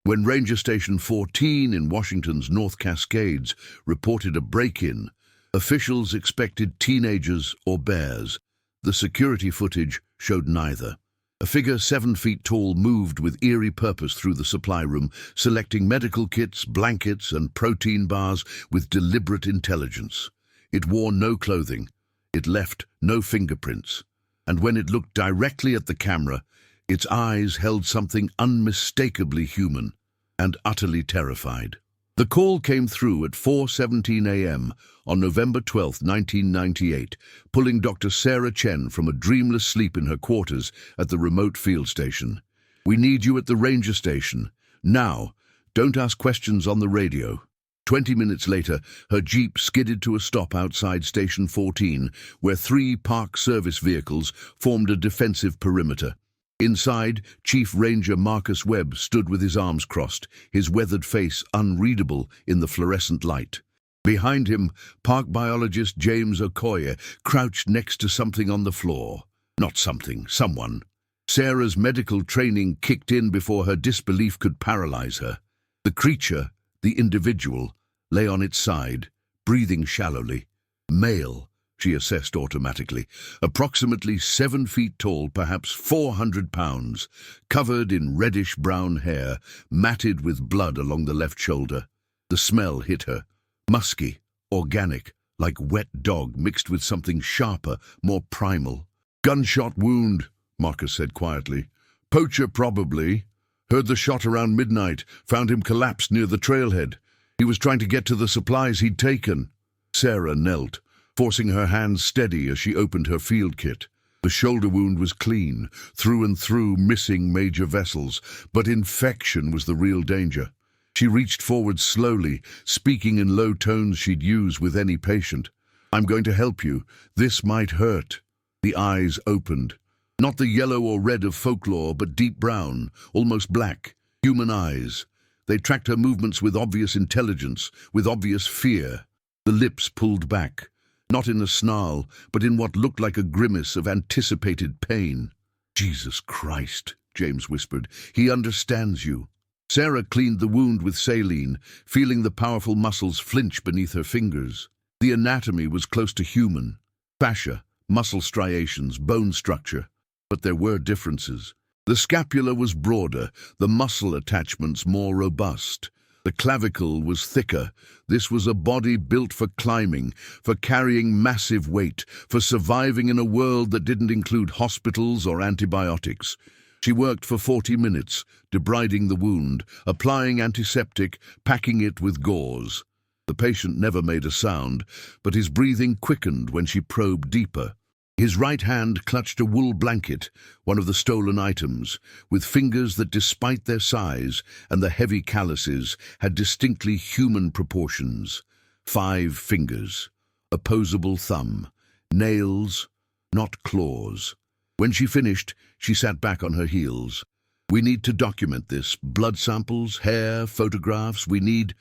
When Ranger Station 14 in Washington's North Cascades reported a break-in, officials expected teenagers or bears. The security footage showed neither. A figure 7 feet tall moved with eerie purpose through the supply room, selecting medical kits, blankets, and protein bars with deliberate intelligence. It wore no clothing. It left no fingerprints. And when it looked directly at the camera, its eyes held something unmistakably human and utterly terrified. The call came through at 4:17 a.m. on November 12, 1998, pulling Dr. Sarah Chen from a dreamless sleep in her quarters at the remote field station. "We need you at the ranger station. Now. Don't ask questions on the radio." 20 minutes later, her jeep skidded to a stop outside Station 14, where 3 park service vehicles formed a defensive perimeter. Inside, Chief Ranger Marcus Webb stood with his arms crossed, his weathered face unreadable in the fluorescent light. Behind him, park biologist James Okoye crouched next to something on the floor. Not something, someone. Sarah's medical training kicked in before her disbelief could paralyze her. The creature, the individual, lay on its side, breathing shallowly. Male, she assessed automatically, approximately 7 feet tall, perhaps 400 pounds, covered in reddish-brown hair, matted with blood along the left shoulder. The smell hit her, musky, organic, like wet dog mixed with something sharper, more primal. "Gunshot wound," Marcus said quietly. "Poacher, probably. Heard the shot around midnight, found him collapsed near the trailhead. He was trying to get to the supplies he'd taken." Sarah knelt, forcing her hands steady as she opened her field kit. The shoulder wound was clean, through and through, missing major vessels, but infection was the real danger. She reached forward slowly, speaking in low tones she'd use with any patient. "I'm going to help you. This might hurt." The eyes opened. Not the yellow or red of folklore, but deep brown, almost black, human eyes. They tracked her movements with obvious intelligence, with obvious fear. The lips pulled back. Not in a snarl, but in what looked like a grimace of anticipated pain. "Jesus Christ," James whispered. "He understands you." Sarah cleaned the wound with saline, feeling the powerful muscles flinch beneath her fingers. The anatomy was close to human. Fascia, muscle striations, bone structure. But there were differences. The scapula was broader, the muscle attachments more robust. The clavicle was thicker. This was a body built for climbing, for carrying massive weight, for surviving in a world that didn't include hospitals or antibiotics. She worked for 40 minutes, debriding the wound, applying antiseptic, packing it with gauze. The patient never made a sound, but his breathing quickened when she probed deeper. His right hand clutched a wool blanket, one of the stolen items, with fingers that, despite their size and the heavy calluses, had distinctly human proportions. 5 fingers, opposable thumb, nails, not claws. When she finished, she sat back on her heels. "We need to document this. Blood samples, hair, photographs. We need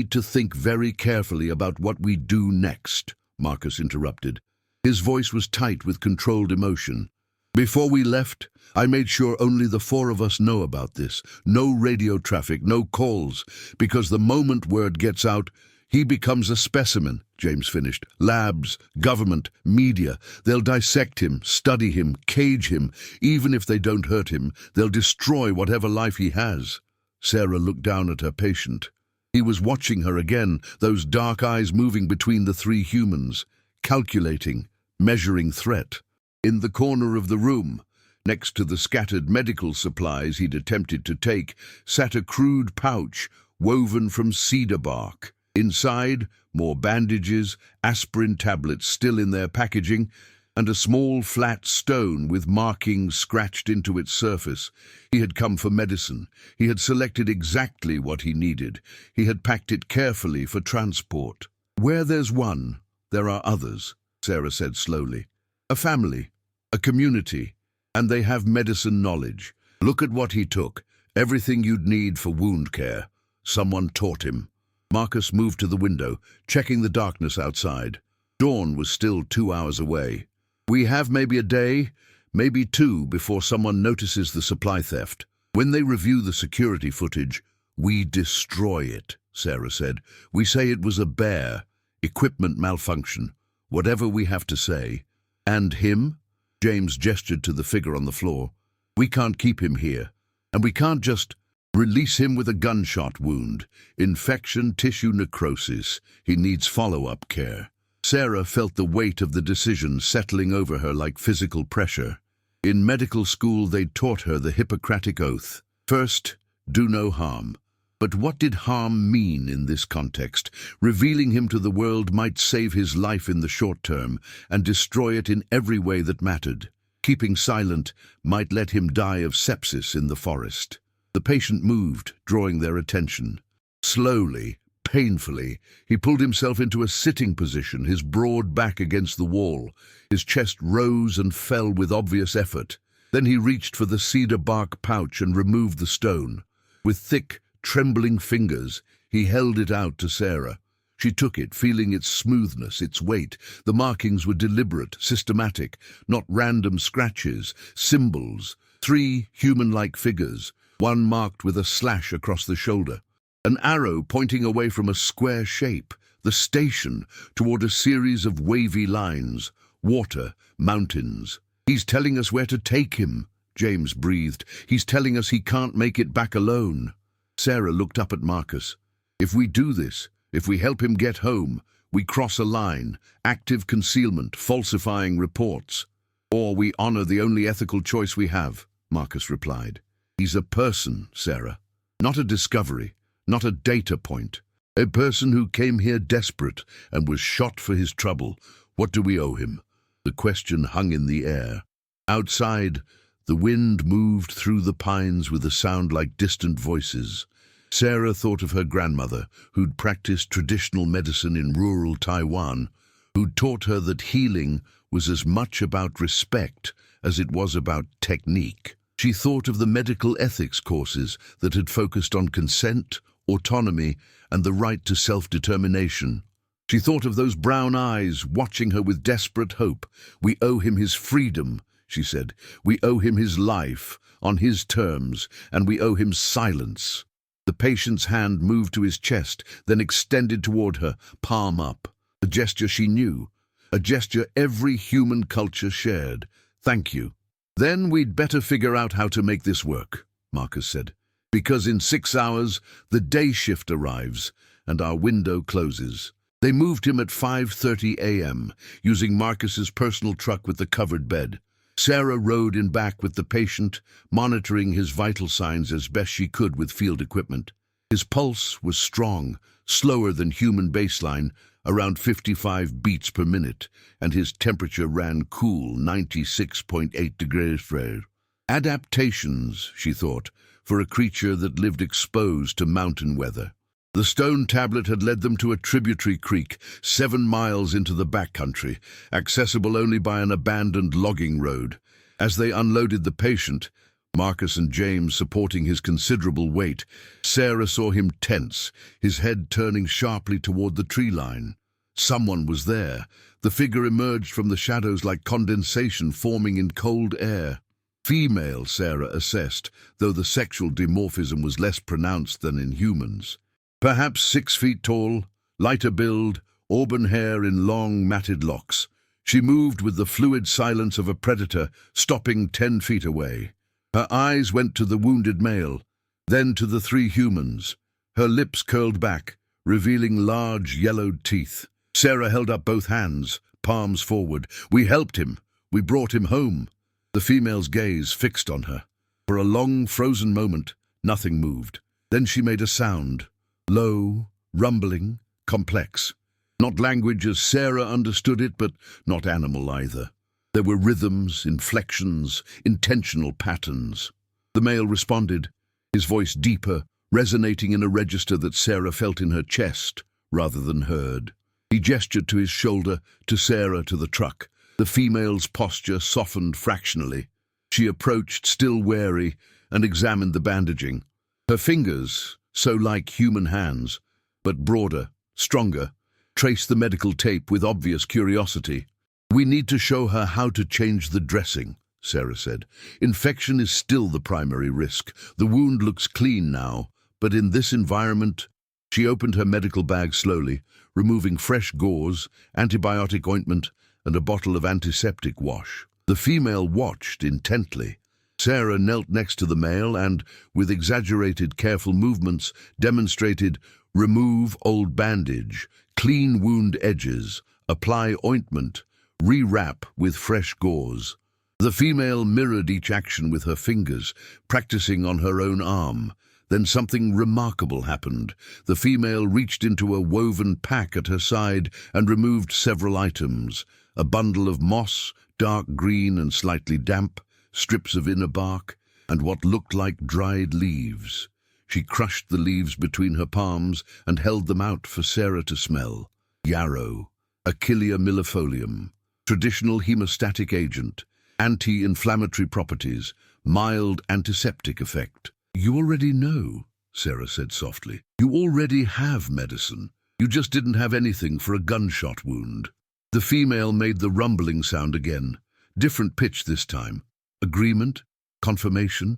to think very carefully about what we do next," Marcus interrupted. His voice was tight with controlled emotion. "Before we left, I made sure only the 4 of us know about this. No radio traffic, no calls, because the moment word gets out, he becomes a specimen," James finished. "Labs, government, media, they'll dissect him, study him, cage him. Even if they don't hurt him, they'll destroy whatever life he has." Sarah looked down at her patient. He was watching her again, those dark eyes moving between the 3 humans, calculating, measuring threat. In the corner of the room, next to the scattered medical supplies he'd attempted to take, sat a crude pouch woven from cedar bark. Inside, more bandages, aspirin tablets still in their packaging, and a small flat stone with markings scratched into its surface. He had come for medicine. He had selected exactly what he needed. He had packed it carefully for transport. "Where there's one, there are others," Sarah said slowly. "A family, a community, and they have medicine knowledge. Look at what he took, everything you'd need for wound care. Someone taught him." Marcus moved to the window, checking the darkness outside. Dawn was still 2 hours away. "We have maybe a day, maybe 2 before someone notices the supply theft. When they review the security footage, We destroy it, Sarah said. We say it was a bear, equipment malfunction, whatever we have to say. And him? James gestured to the figure on the floor. We can't keep him here, and we can't just release him with a gunshot wound. Infection, tissue necrosis. He needs follow-up care. Sarah felt the weight of the decision settling over her like physical pressure. In medical school, they'd taught her the Hippocratic Oath. First, do no harm. But what did harm mean in this context? Revealing him to the world might save his life in the short term and destroy it in every way that mattered. Keeping silent might let him die of sepsis in the forest. The patient moved, drawing their attention. Slowly, painfully, he pulled himself into a sitting position, his broad back against the wall. His chest rose and fell with obvious effort. Then he reached for the cedar bark pouch and removed the stone. With thick, trembling fingers, he held it out to Sarah. She took it, feeling its smoothness, its weight. The markings were deliberate, systematic, not random scratches, symbols. 3 human-like figures, one marked with a slash across the shoulder. An arrow pointing away from a square shape, the station, toward a series of wavy lines. Water, mountains. He's telling us where to take him, James breathed. He's telling us he can't make it back alone. Sarah looked up at Marcus. If we do this, if we help him get home, we cross a line, active concealment, falsifying reports. Or we honor the only ethical choice we have, Marcus replied. He's a person, Sarah. Not a discovery, not a data point. A person who came here desperate and was shot for his trouble. What do we owe him? The question hung in the air. Outside, the wind moved through the pines with a sound like distant voices. Sarah thought of her grandmother, who'd practiced traditional medicine in rural Taiwan, who'd taught her that healing was as much about respect as it was about technique. She thought of the medical ethics courses that had focused on consent, autonomy, and the right to self-determination. She thought of those brown eyes watching her with desperate hope. We owe him his freedom, she said. We owe him his life, on his terms, and we owe him silence. The patient's hand moved to his chest, then extended toward her, palm up. A gesture she knew, a gesture every human culture shared. Thank you. Then we'd better figure out how to make this work, Marcus said, because in 6 hours the day shift arrives and our window closes. They moved him at 5:30 a.m., using Marcus's personal truck with the covered bed. Sarah rode in back with the patient, monitoring his vital signs as best she could with field equipment. His pulse was strong, slower than human baseline, around 55 beats per minute, and his temperature ran cool, 96.8 degrees Fahrenheit. Adaptations, she thought, for a creature that lived exposed to mountain weather. The stone tablet had led them to a tributary creek, 7 miles into the backcountry, accessible only by an abandoned logging road. As they unloaded the patient, Marcus and James supporting his considerable weight, Sarah saw him tense, his head turning sharply toward the tree line. Someone was there. The figure emerged from the shadows like condensation forming in cold air. Female, Sarah assessed, though the sexual dimorphism was less pronounced than in humans. Perhaps 6 feet tall, lighter build, auburn hair in long, matted locks. She moved with the fluid silence of a predator, stopping 10 feet away. Her eyes went to the wounded male, then to the 3 humans. Her lips curled back, revealing large, yellowed teeth. Sarah held up both hands, palms forward. We helped him. We brought him home. The female's gaze fixed on her. For a long, frozen moment, nothing moved. Then she made a sound. Low, rumbling, complex. Not language as Sarah understood it, but not animal either. There were rhythms, inflections, intentional patterns. The male responded, his voice deeper, resonating in a register that Sarah felt in her chest rather than heard. He gestured to his shoulder, to Sarah, to the truck. The female's posture softened fractionally. She approached, still wary, and examined the bandaging. Her fingers, so like human hands, but broader, stronger, traced the medical tape with obvious curiosity. We need to show her how to change the dressing, Sarah said. Infection is still the primary risk. The wound looks clean now, But in this environment, she opened her medical bag slowly, removing fresh gauze, antibiotic ointment, and a bottle of antiseptic wash. The female watched intently. Sarah knelt next to the male and, with exaggerated, careful movements, demonstrated remove old bandage, clean wound edges, apply ointment, rewrap with fresh gauze. The female mirrored each action with her fingers, practicing on her own arm. Then something remarkable happened. The female reached into a woven pack at her side and removed several items: a bundle of moss, dark green and slightly damp, strips of inner bark, and what looked like dried leaves. She crushed the leaves between her palms and held them out for Sarah to smell. Yarrow, Achillea millefolium, traditional hemostatic agent, anti-inflammatory properties, mild antiseptic effect. "You already know," Sarah said softly. "You already have medicine. You just didn't have anything for a gunshot wound." The female made the rumbling sound again, different pitch this time. Agreement? Confirmation?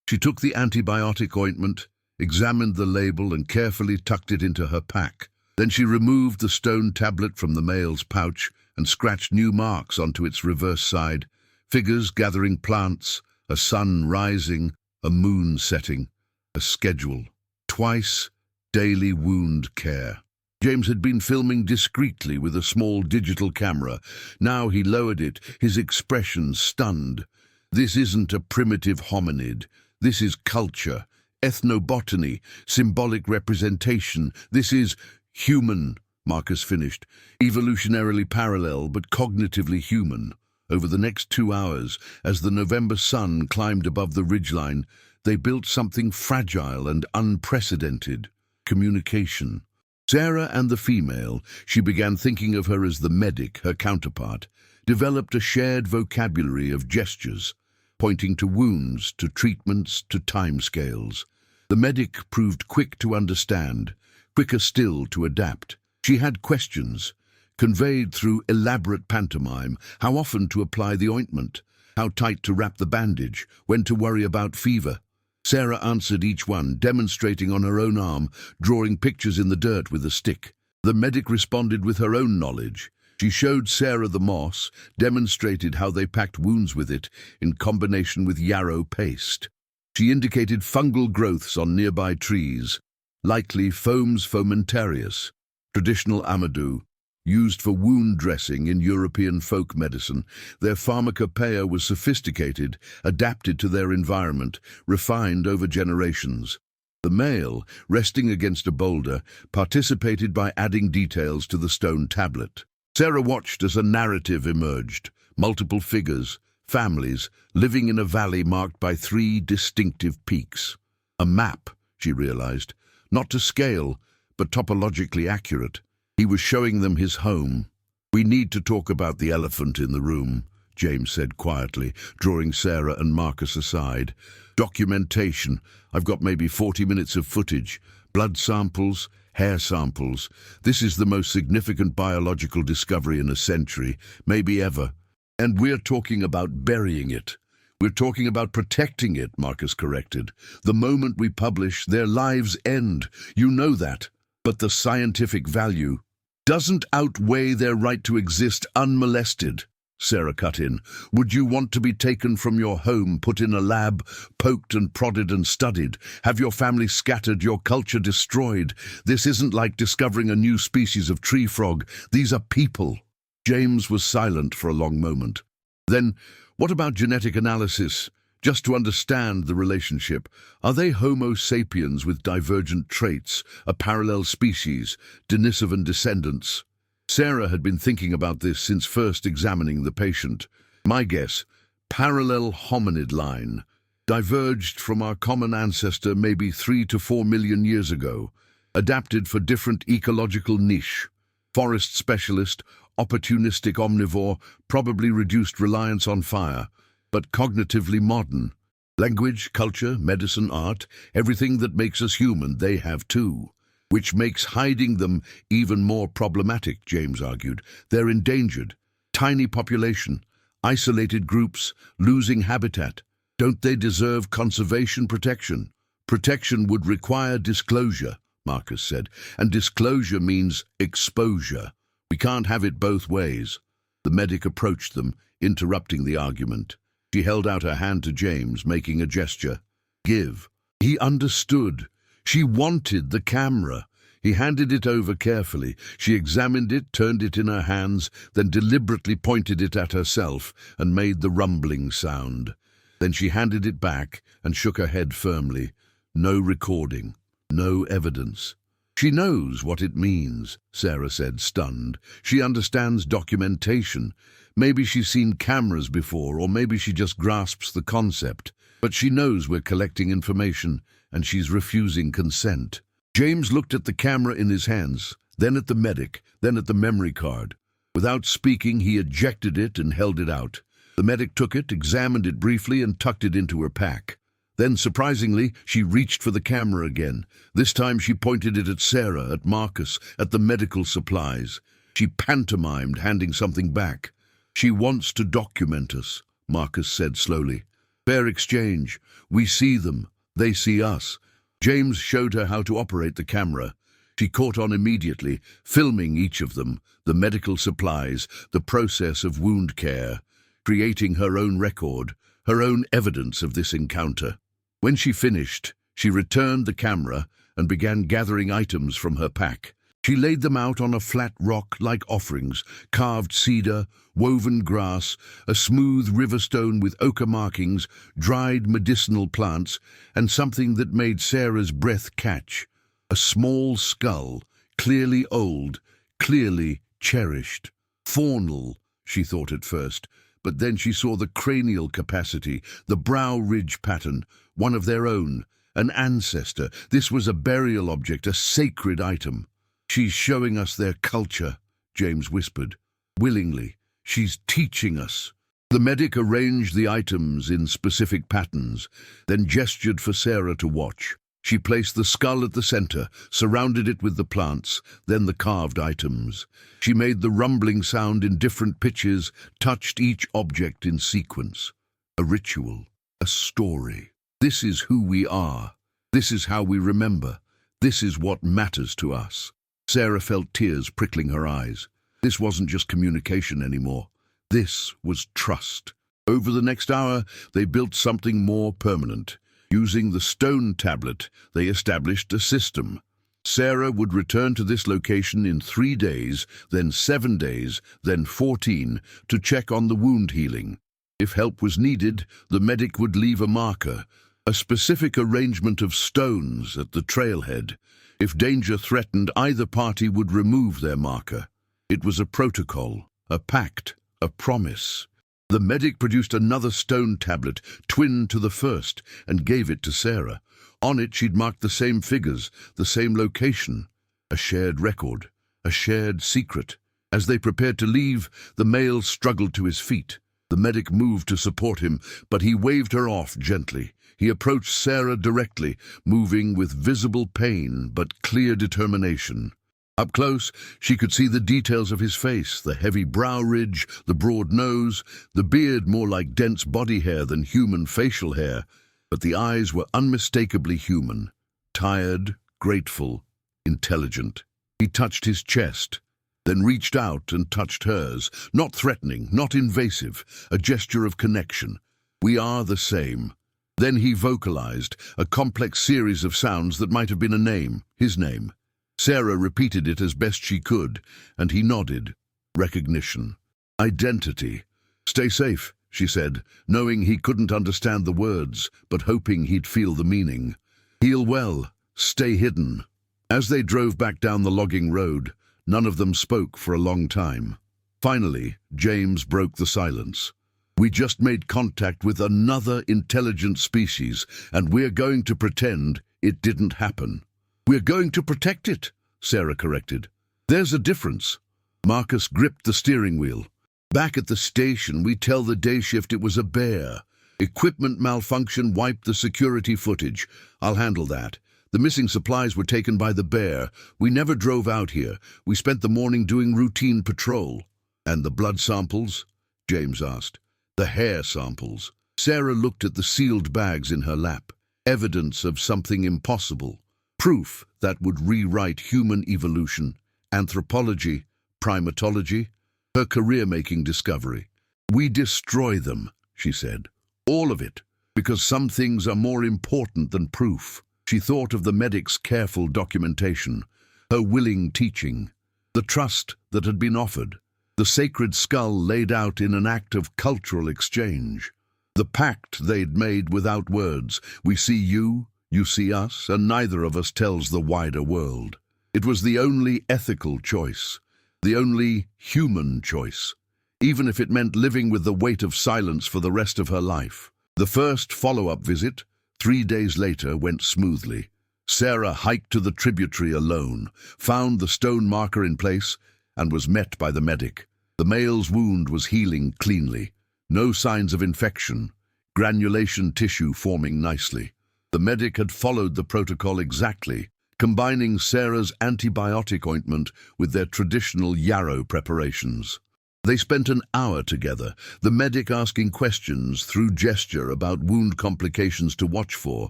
She took the antibiotic ointment, examined the label and carefully tucked it into her pack. Then she removed the stone tablet from the male's pouch and scratched new marks onto its reverse side. Figures gathering plants, a sun rising, a moon setting, a schedule. Twice, daily wound care. James had been filming discreetly with a small digital camera. Now he lowered it, his expression stunned. This isn't a primitive hominid. This is culture, ethnobotany, symbolic representation. This is human, Marcus finished, evolutionarily parallel but cognitively human. Over the next 2 hours, as the November sun climbed above the ridgeline, they built something fragile and unprecedented: communication. Sarah and the female, she began thinking of her as the medic, her counterpart, developed a shared vocabulary of gestures, pointing to wounds, to treatments, to timescales. The medic proved quick to understand, quicker still to adapt. She had questions, conveyed through elaborate pantomime: how often to apply the ointment, how tight to wrap the bandage, when to worry about fever. Sarah answered each one, demonstrating on her own arm, drawing pictures in the dirt with a stick. The medic responded with her own knowledge. She showed Sarah the moss, demonstrated how they packed wounds with it, in combination with yarrow paste. She indicated fungal growths on nearby trees, likely Fomes fomentarius, traditional amadou, used for wound dressing in European folk medicine. Their pharmacopoeia was sophisticated, adapted to their environment, refined over generations. The male, resting against a boulder, participated by adding details to the stone tablet. Sarah watched as a narrative emerged: multiple figures, families, living in a valley marked by 3 distinctive peaks. A map, she realized, not to scale, but topologically accurate. He was showing them his home. "We need to talk about the elephant in the room," James said quietly, drawing Sarah and Marcus aside. "Documentation. I've got maybe 40 minutes of footage. Blood samples, hair samples. This is the most significant biological discovery in a century, maybe ever. And we're talking about burying it. We're talking about protecting it," Marcus corrected. "The moment we publish, their lives end. You know that. But the scientific value doesn't outweigh their right to exist unmolested," Sarah cut in. "Would you want to be taken from your home, put in a lab, poked and prodded and studied, have your family scattered, your culture destroyed? This isn't like discovering a new species of tree frog. These are people." James was silent for a long moment. "Then, what about genetic analysis? Just to understand the relationship. Are they Homo sapiens with divergent traits, a parallel species, Denisovan descendants?" Sarah had been thinking about this since first examining the patient. "My guess, parallel hominid line, diverged from our common ancestor maybe 3 to 4 million years ago, adapted for different ecological niche. Forest specialist, opportunistic omnivore, probably reduced reliance on fire, but cognitively modern. Language, culture, medicine, art, everything that makes us human, they have too. Which makes hiding them even more problematic," James argued. "They're endangered. Tiny population, isolated groups, losing habitat. Don't they deserve conservation protection? Protection would require disclosure, Marcus said, and disclosure means exposure. We can't have it both ways. The medic approached them, interrupting the argument. She held out her hand to James, making a gesture. Give. He understood. She wanted the camera. He handed it over carefully. She examined it, turned it in her hands, then deliberately pointed it at herself and made the rumbling sound. Then she handed it back and shook her head firmly. No recording, no evidence. She knows what it means, Sarah said, stunned. She understands documentation. Maybe she's seen cameras before, or maybe she just grasps the concept. But she knows we're collecting information, and she's refusing consent. James looked at the camera in his hands, then at the medic, then at the memory card. Without speaking, he ejected it and held it out. The medic took it, examined it briefly, and tucked it into her pack. Then, surprisingly, she reached for the camera again. This time she pointed it at Sarah, at Marcus, at the medical supplies. She pantomimed, handing something back. She wants to document us, Marcus said slowly. Fair exchange. We see them. They see us. James showed her how to operate the camera. She caught on immediately, filming each of them, the medical supplies, the process of wound care, creating her own record, her own evidence of this encounter. When she finished, she returned the camera and began gathering items from her pack. She laid them out on a flat rock like offerings, carved cedar, woven grass, a smooth river stone with ochre markings, dried medicinal plants, and something that made Sarah's breath catch. A small skull, clearly old, clearly cherished. Faunal, she thought at first, but then she saw the cranial capacity, the brow ridge pattern, one of their own, an ancestor. This was a burial object, a sacred item. She's showing us their culture, James whispered. Willingly. She's teaching us. The medic arranged the items in specific patterns, then gestured for Sarah to watch. She placed the skull at the center, surrounded it with the plants, then the carved items. She made the rumbling sound in different pitches, touched each object in sequence. A ritual, a story. This is who we are. This is how we remember. This is what matters to us. Sarah felt tears prickling her eyes. This wasn't just communication anymore. This was trust. Over the next hour, they built something more permanent. Using the stone tablet, they established a system. Sarah would return to this location in 3 days, then 7 days, then 14, to check on the wound healing. If help was needed, the medic would leave a marker, a specific arrangement of stones at the trailhead. If danger threatened, either party would remove their marker. It was a protocol, a pact, a promise. The medic produced another stone tablet, twin to the first, and gave it to Sarah. On it she'd marked the same figures, the same location. A shared record, a shared secret. As they prepared to leave, the male struggled to his feet. The medic moved to support him, but he waved her off gently. He approached Sarah directly, moving with visible pain but clear determination. Up close, she could see the details of his face, the heavy brow ridge, the broad nose, the beard more like dense body hair than human facial hair, but the eyes were unmistakably human, tired, grateful, intelligent. He touched his chest, then reached out and touched hers, not threatening, not invasive, a gesture of connection. We are the same. Then he vocalized, a complex series of sounds that might have been a name, his name. Sarah repeated it as best she could, and he nodded. Recognition. Identity. Stay safe, she said, knowing he couldn't understand the words, but hoping he'd feel the meaning. Heal well. Stay hidden. As they drove back down the logging road, none of them spoke for a long time. Finally, James broke the silence. We just made contact with another intelligent species, and we're going to pretend it didn't happen. We're going to protect it, Sarah corrected. There's a difference. Marcus gripped the steering wheel. Back at the station, we tell the day shift it was a bear. Equipment malfunction wiped the security footage. I'll handle that. The missing supplies were taken by the bear. We never drove out here. We spent the morning doing routine patrol. And the blood samples? James asked. The hair samples. Sarah looked at the sealed bags in her lap. evidence of something impossible, proof that would rewrite human evolution, anthropology, primatology, her career-making discovery. "We destroy them," she said. "All of it, because some things are more important than proof." She thought of the medic's careful documentation, her willing teaching, the trust that had been offered, the sacred skull laid out in an act of cultural exchange. The pact they'd made without words. We see you, you see us, and neither of us tells the wider world. It was the only ethical choice, the only human choice, even if it meant living with the weight of silence for the rest of her life. The first follow-up visit, 3 days later, went smoothly. Sarah hiked to the tributary alone, found the stone marker in place, and was met by the medic. The male's wound was healing cleanly. No signs of infection, granulation tissue forming nicely. The medic had followed the protocol exactly, combining Sarah's antibiotic ointment with their traditional yarrow preparations. They spent an hour together, the medic asking questions through gesture about wound complications to watch for,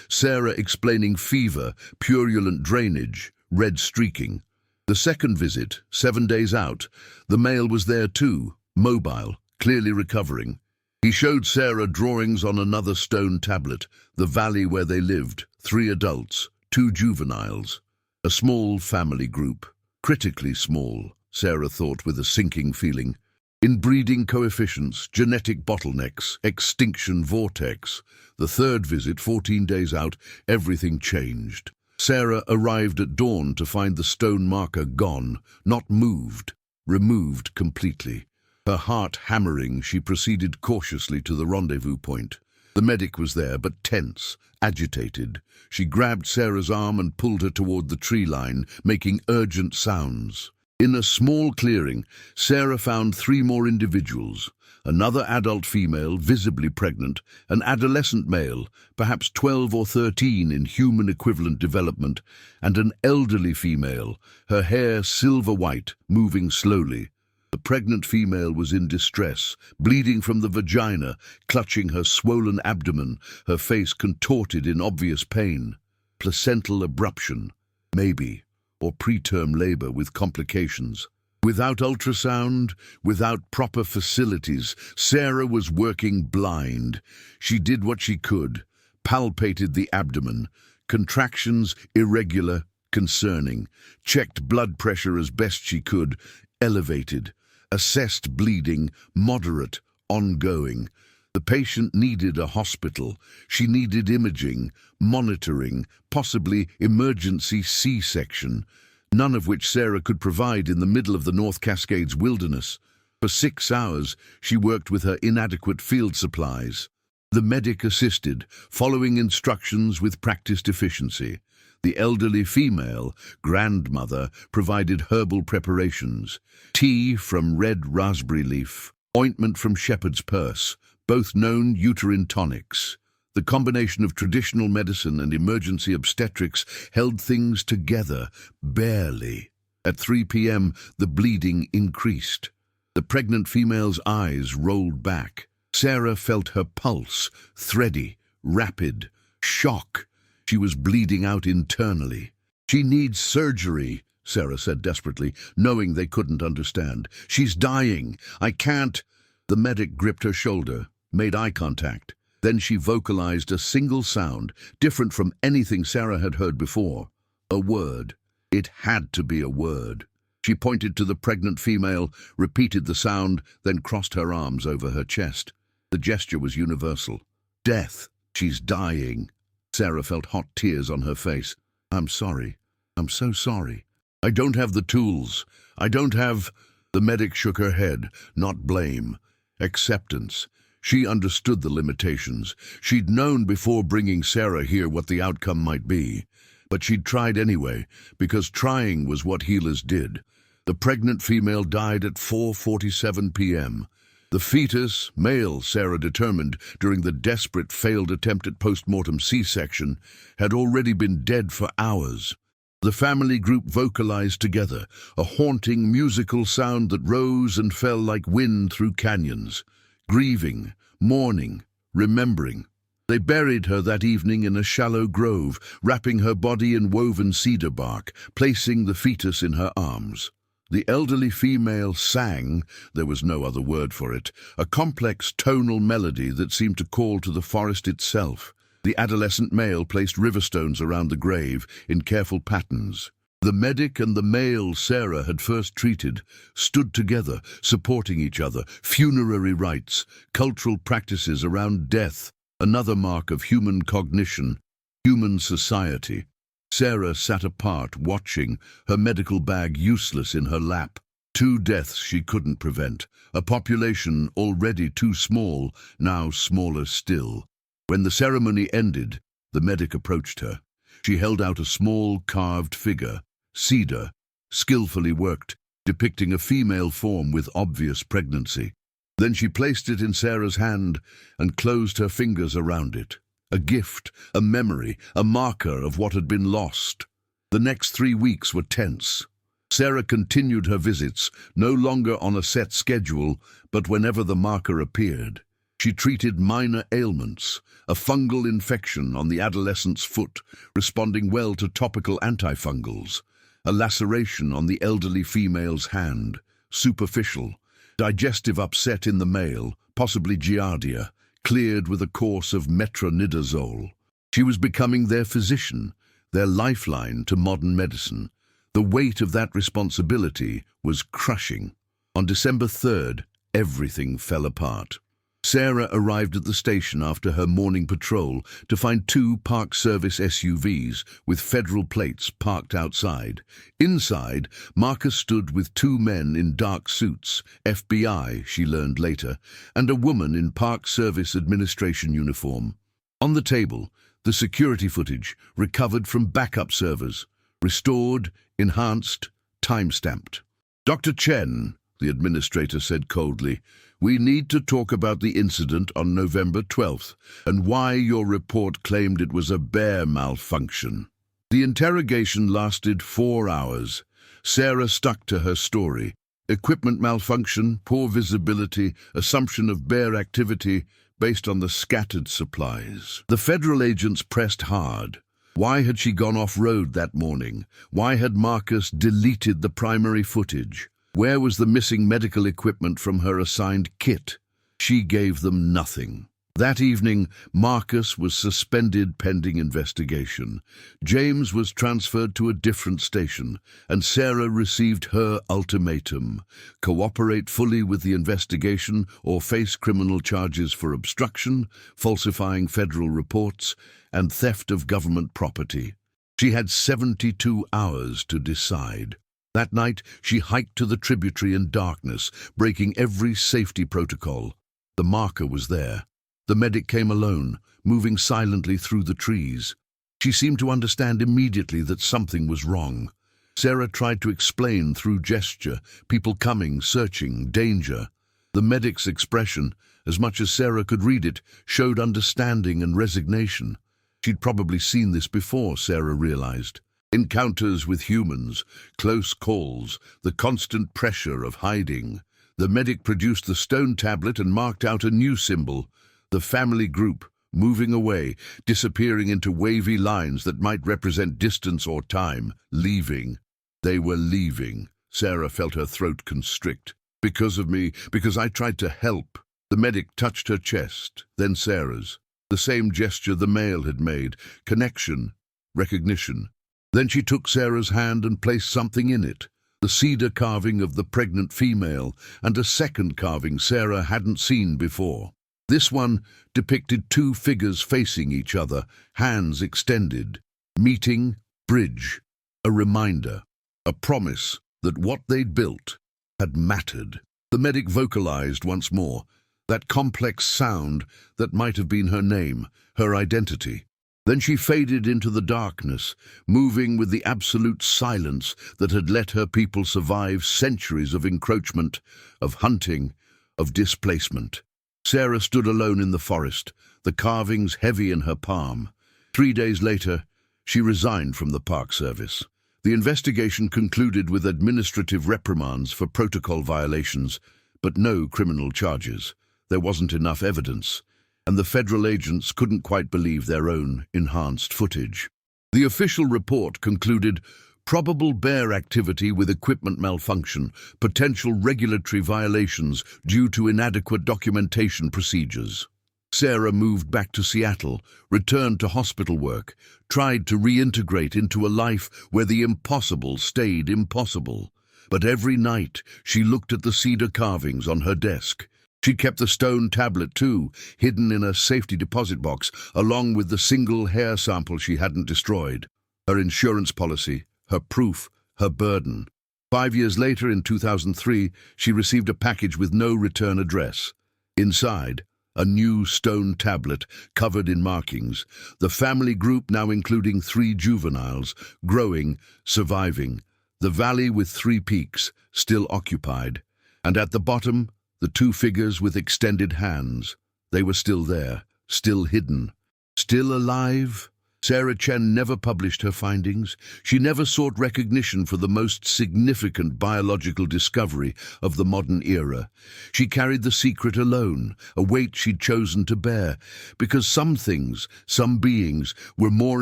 Sarah explaining fever, purulent drainage, red streaking. The second visit, 7 days out, the male was there too, mobile, clearly recovering. He showed Sarah drawings on another stone tablet, the valley where they lived, 3 adults, 2 juveniles. A small family group, critically small, Sarah thought with a sinking feeling. Inbreeding coefficients, genetic bottlenecks, extinction vortex. The third visit, 14 days out, everything changed. Sarah arrived at dawn to find the stone marker gone, not moved, removed completely. Her heart hammering, she proceeded cautiously to the rendezvous point. The medic was there, but tense, agitated. She grabbed Sarah's arm and pulled her toward the tree line, making urgent sounds. In a small clearing, Sarah found 3 more individuals. Another adult female, visibly pregnant, an adolescent male, perhaps 12 or 13 in human equivalent development, and an elderly female, her hair silver white, moving slowly. The pregnant female was in distress, bleeding from the vagina, clutching her swollen abdomen, her face contorted in obvious pain. Placental abruption, maybe, or preterm labor with complications. Without ultrasound, without proper facilities, Sarah was working blind. She did what she could, palpated the abdomen, contractions irregular, concerning, checked blood pressure as best she could, elevated, assessed bleeding, moderate, ongoing. The patient needed a hospital. She needed imaging, monitoring, possibly emergency C-section, none of which Sarah could provide in the middle of the North Cascades wilderness. For 6 hours, she worked with her inadequate field supplies. The medic assisted, following instructions with practiced efficiency. The elderly female, grandmother, provided herbal preparations, tea from red raspberry leaf, ointment from shepherd's purse, both known uterine tonics. The combination of traditional medicine and emergency obstetrics held things together, barely. At 3 p.m., the bleeding increased. The pregnant female's eyes rolled back. Sarah felt her pulse, thready, rapid, shock. She was bleeding out internally. "She needs surgery," Sarah said desperately, knowing they couldn't understand. "She's dying. I can't." The medic gripped her shoulder, made eye contact. Then she vocalized a single sound, different from anything Sarah had heard before. A word. It had to be a word. She pointed to the pregnant female, repeated the sound, then crossed her arms over her chest. The gesture was universal. "Death. She's dying." Sarah felt hot tears on her face. "I'm sorry. I'm so sorry. I don't have the tools. I don't have—" The medic shook her head, not blame. Acceptance. She understood the limitations. She'd known before bringing Sarah here what the outcome might be. But she'd tried anyway, because trying was what healers did. The pregnant female died at 4:47 p.m. The fetus, male, Sarah determined, during the desperate failed attempt at post-mortem C-section, had already been dead for hours. The family group vocalized together, a haunting musical sound that rose and fell like wind through canyons. Grieving, mourning, remembering. They buried her that evening in a shallow grove, wrapping her body in woven cedar bark, placing the fetus in her arms. The elderly female sang, there was no other word for it, a complex tonal melody that seemed to call to the forest itself. The adolescent male placed riverstones around the grave in careful patterns. The medic and the male Sarah had first treated stood together, supporting each other. Funerary rites, cultural practices around death, another mark of human cognition, human society. Sarah sat apart, watching, her medical bag useless in her lap. 2 deaths she couldn't prevent, a population already too small, now smaller still. When the ceremony ended, the medic approached her. She held out a small carved figure, cedar, skillfully worked, depicting a female form with obvious pregnancy. Then she placed it in Sarah's hand and closed her fingers around it. A gift, a memory, a marker of what had been lost. The next 3 weeks were tense. Sarah continued her visits, no longer on a set schedule, but whenever the marker appeared. She treated minor ailments, a fungal infection on the adolescent's foot, responding well to topical antifungals, a laceration on the elderly female's hand, superficial, digestive upset in the male, possibly giardia, cleared with a course of metronidazole. She was becoming their physician, their lifeline to modern medicine. The weight of that responsibility was crushing. On December 3rd, everything fell apart. Sarah arrived at the station after her morning patrol to find 2 Park Service SUVs with federal plates parked outside. Inside, Marcus stood with 2 men in dark suits, FBI, she learned later, and a woman in Park Service Administration uniform. On the table, the security footage recovered from backup servers, restored, enhanced, time-stamped. "Dr. Chen," the administrator said coldly, "we need to talk about the incident on November 12th and why your report claimed it was a bear malfunction." The interrogation lasted 4 hours. Sarah stuck to her story. Equipment malfunction, poor visibility, assumption of bear activity based on the scattered supplies. The federal agents pressed hard. Why had she gone off-road that morning? Why had Marcus deleted the primary footage? Where was the missing medical equipment from her assigned kit? She gave them nothing. That evening, Marcus was suspended pending investigation. James was transferred to a different station, and Sarah received her ultimatum: cooperate fully with the investigation or face criminal charges for obstruction, falsifying federal reports, and theft of government property. She had 72 hours to decide. That night, she hiked to the tributary in darkness, breaking every safety protocol. The marker was there. The medic came alone, moving silently through the trees. She seemed to understand immediately that something was wrong. Sarah tried to explain through gesture, people coming, searching, danger. The medic's expression, as much as Sarah could read it, showed understanding and resignation. She'd probably seen this before, Sarah realized. Encounters with humans, close calls, the constant pressure of hiding. The medic produced the stone tablet and marked out a new symbol, the family group, moving away, disappearing into wavy lines that might represent distance or time, leaving. They were leaving. Sarah felt her throat constrict. Because of me, because I tried to help. The medic touched her chest, then Sarah's. The same gesture the male had made, connection, recognition. Then she took Sarah's hand and placed something in it, the cedar carving of the pregnant female, and a second carving Sarah hadn't seen before. This one depicted 2 figures facing each other, hands extended, meeting, bridge, a reminder, a promise that what they'd built had mattered. The medic vocalized once more, that complex sound that might have been her name, her identity. Then she faded into the darkness, moving with the absolute silence that had let her people survive centuries of encroachment, of hunting, of displacement. Sarah stood alone in the forest, the carvings heavy in her palm. 3 days later, she resigned from the Park Service. The investigation concluded with administrative reprimands for protocol violations, but no criminal charges. There wasn't enough evidence. and the federal agents couldn't quite believe their own enhanced footage. The official report concluded probable bear activity with equipment malfunction, potential regulatory violations due to inadequate documentation procedures. Sarah moved back to Seattle, returned to hospital work, tried to reintegrate into a life where the impossible stayed impossible. But every night she looked at the cedar carvings on her desk. She kept the stone tablet too, hidden in a safety deposit box, along with the single hair sample she hadn't destroyed. Her insurance policy, her proof, her burden. 5 years later, in 2003, she received a package with no return address. Inside, a new stone tablet covered in markings. The family group now including 3 juveniles, growing, surviving. The valley with 3 peaks, still occupied. And at the bottom, the 2 figures with extended hands. They were still there, still hidden, still alive. Sarah Chen never published her findings. She never sought recognition for the most significant biological discovery of the modern era. She carried the secret alone, a weight she'd chosen to bear, because some things, some beings, were more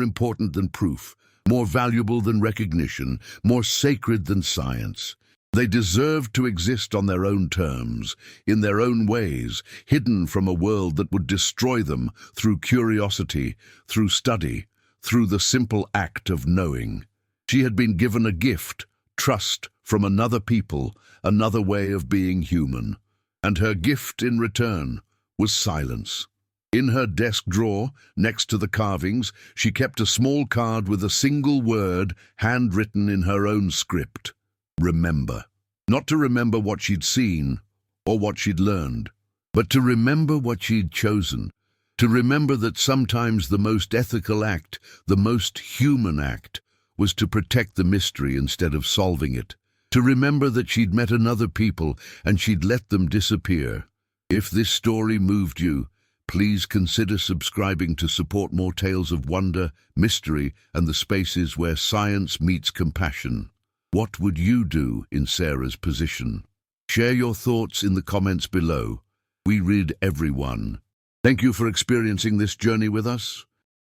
important than proof, more valuable than recognition, more sacred than science. They deserved to exist on their own terms, in their own ways, hidden from a world that would destroy them through curiosity, through study, through the simple act of knowing. She had been given a gift, trust from another people, another way of being human. And her gift in return was silence. In her desk drawer, next to the carvings, she kept a small card with a single word handwritten in her own script. Remember. Not to remember what she'd seen or what she'd learned, but to remember what she'd chosen. To remember that sometimes the most ethical act, the most human act, was to protect the mystery instead of solving it. To remember that she'd met another people and she'd let them disappear. If this story moved you, please consider subscribing to support more tales of wonder, mystery, and the spaces where science meets compassion. What would you do in Sarah's position? Share your thoughts in the comments below. We read every one. Thank you for experiencing this journey with us.